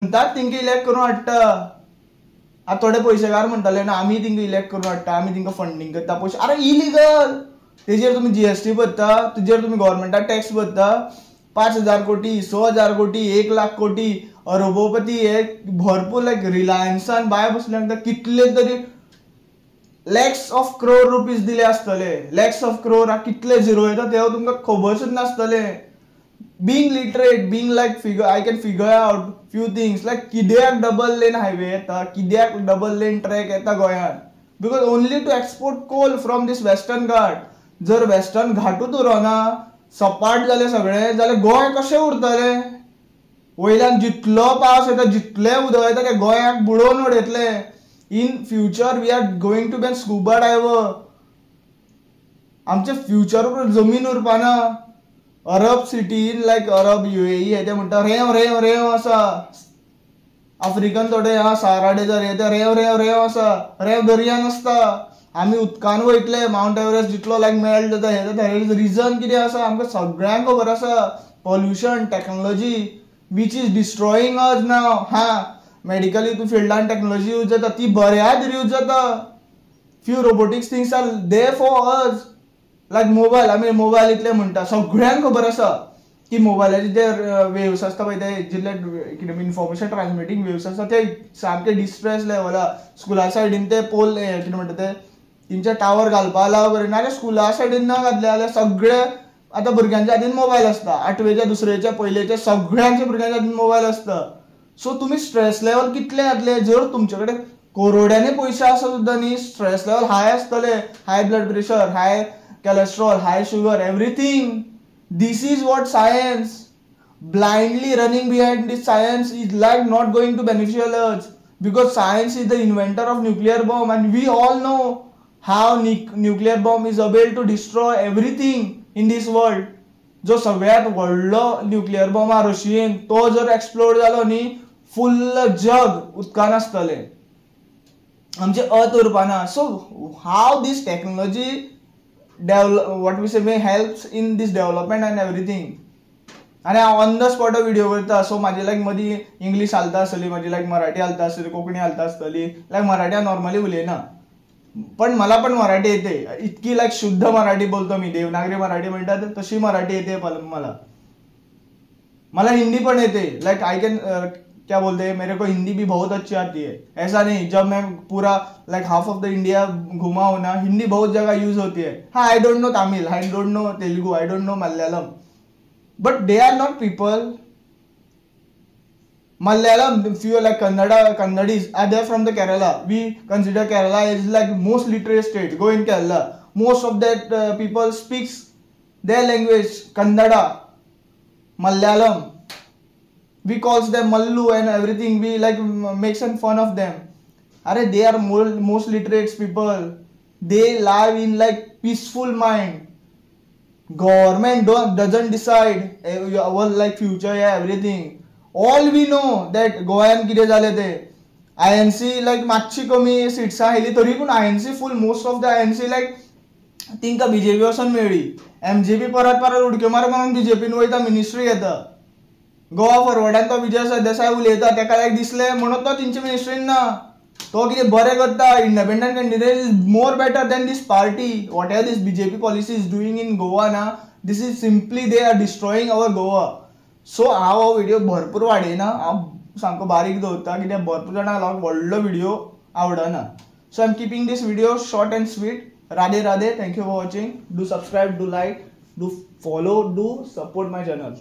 म्हणटात तिंका इलेक्ट करून हाडटा. आतां थोडे पयशेकार म्हणटाले ना आमी तिंका इलेक्ट करून हाडटा, आमी तिंका फंडींग करता पयशे. अरे इलिगल. तेजेर तुमी जीएसटी भरता, तुजेर तुमी गव्हर्मेंटाक टॅक्स भरता. 5,000 कोटी, 6,000 कोटी, 1,00,000 कोटी अरबोपती हे भरपूर लायक रिलायन्सान बाय बसल्यांक कितले तरी लॅक्स ऑफ क्रोर रुपीज दिले आसतले. लॅक्स ऑफ क्रोर कितले झिरो येता ते तुमकां खबरच नासतले. being literate, being like I can figure out few things like किद्याक डबल लेन हायवे येता, किद्याक डबल लेन ट्रॅक येता गोंयांत, because only to export coal from this western Ghat. जर वेस्टर्न घाटूच उरोना, सपाट जाले सगळे, जाल्यार गोंय कशें उरतले. वयल्यान जितलो पावस येता, जितले उदक येता ते गोंयाक बुडोवन उडयतले. In future we are going to be scuba diver. आमचे फ्युचर जमीन उरपाना. अरब सिटीन लायक अरब UAE हे ते म्हणटा रेंव रेंव रेंव आसा. आफ्रिकन थोडे सहारा डेजर्ट हे ते रेंव रेंव रेंव आसा. रेंव दर्यान आसता. आमी उदकान वयतले. माउंट एव्हरेस्ट जितलो लायक मेल्ट जाता हे जाता. हेजे रिजन कितें आसा आमकां सगळ्यांक खबर आसा. Pollution, technology which is destroying us now. Medically तू फिल्डान टेक्नॉलॉजी यूज जाता ती बऱ्याच यूज जाता. Few robotics things are there for us. Like mobile, आमी मोबायल इतले म्हणटा, सगळ्यांक खबर आसा की मोबायलाचे जे वेव्स आसता पळय ते जितले कितें इन्फॉर्मेशन ट्रान्समिटींग वेव्स आसता ते सामके डिस्ट्रेस लेवला. स्कुला सायडीन ते पोल कितें म्हणटा ते तेंचे टावर घालपा अलाव करिना. जाल्यार स्कुला सायडीन न घातले जाल्यार सगळे आतां भुरग्यांच्या हातीन मोबायल आसता. 8वेच्या 2रेच्या पयलेच्या सगळ्यांच्या भुरग्यांच्या हातीन मोबायल आसता. सो तुमी स्ट्रेस लेवल कितले घातले. जर तुमचे कडेन करोड्यांनी पयशे आसा सुद्दां न्ही, स्ट्रेस लेवल हाय आसतले. High blood pressure, hi cholesterol, high sugar, everything. This is what science. Blindly running behind this science is like not going to beneficial us, because science is the inventor of nuclear bomb and we all know how nuclear bomb is able to destroy everything in this world. जो सगळ्यात व्हडलो nuclear bomb हा Russian, तो जर explode जालो न्ही, full जग उदकान आसतले. आमचे अर्थ उरपाना. So how this technology what we say may helps in this development and everything. आणि हांव ऑन द स्पॉट व्हिडिओ करता. सो म्हाजी लायक मदीं इंग्लीश घालता आसतली, म्हाजी लायक मराठी घालता आसतली, कोंकणी घालता आसतली. लायक मराठी हांव नॉर्मली उलयना, पण मला पण मराठी येते. इतकी लायक शुद्ध मराठी बोलतो मी. देवनागरी मराठी म्हणतात तशी मराठी येते मला हिंदी पण येते. लाइक आई कैन क्या बोलते हैं, मेरे को हिंदी भी बहुत अच्छी आती है. ऐसा नहीं, जब मैं पूरा like half of the India घुमा हूं ना, हिंदी बहुत जगह यूज होती है. I don't know Tamil, I don't know Telugu, I don't know Malayalam, but they are not people. Malayalam, few like Kannadis are there from the Kerala. We consider Kerala is like most literate state. Go in Kerala, most of that people speaks their language, Kannada, Malayalam. We calls them Mallu and everything. We like make some fun of them. They are most literate people. They live in like peaceful mind. Government doesn't decide our like future, everything. All we know that गोंयान कितें जालें ते INC like मातशी कमी सिट्सां oily, तरी पूण INC फूल most of the INC लायक तिंका BJP वचून मेळ्ळी. MJP परत उडक्यो मारून BJPन वयता, मिनिस्ट्री घेता. गोवा फॉरवर्डान तो विजय सरदेसाय उलयता, ताका लायक दिसलें म्हणून तो तेंचे मिनिस्ट्रीन ना. तो कितें बरें करता. Independent candidate is more better than this party. Whatever this BJP policy is doing in Goa ना, this is simply they are destroying our Goa. So हांव हो व्हिडिओ भरपूर वाडयना, हांव सामको बारीक दवरता कित्याक भरपूर जाणांक व्हडलो व्हिडिओ आवडना. So I am keeping this video short and sweet. Radhe Radhe. Thank you for watching. Do subscribe, do like, do follow, do support my channel.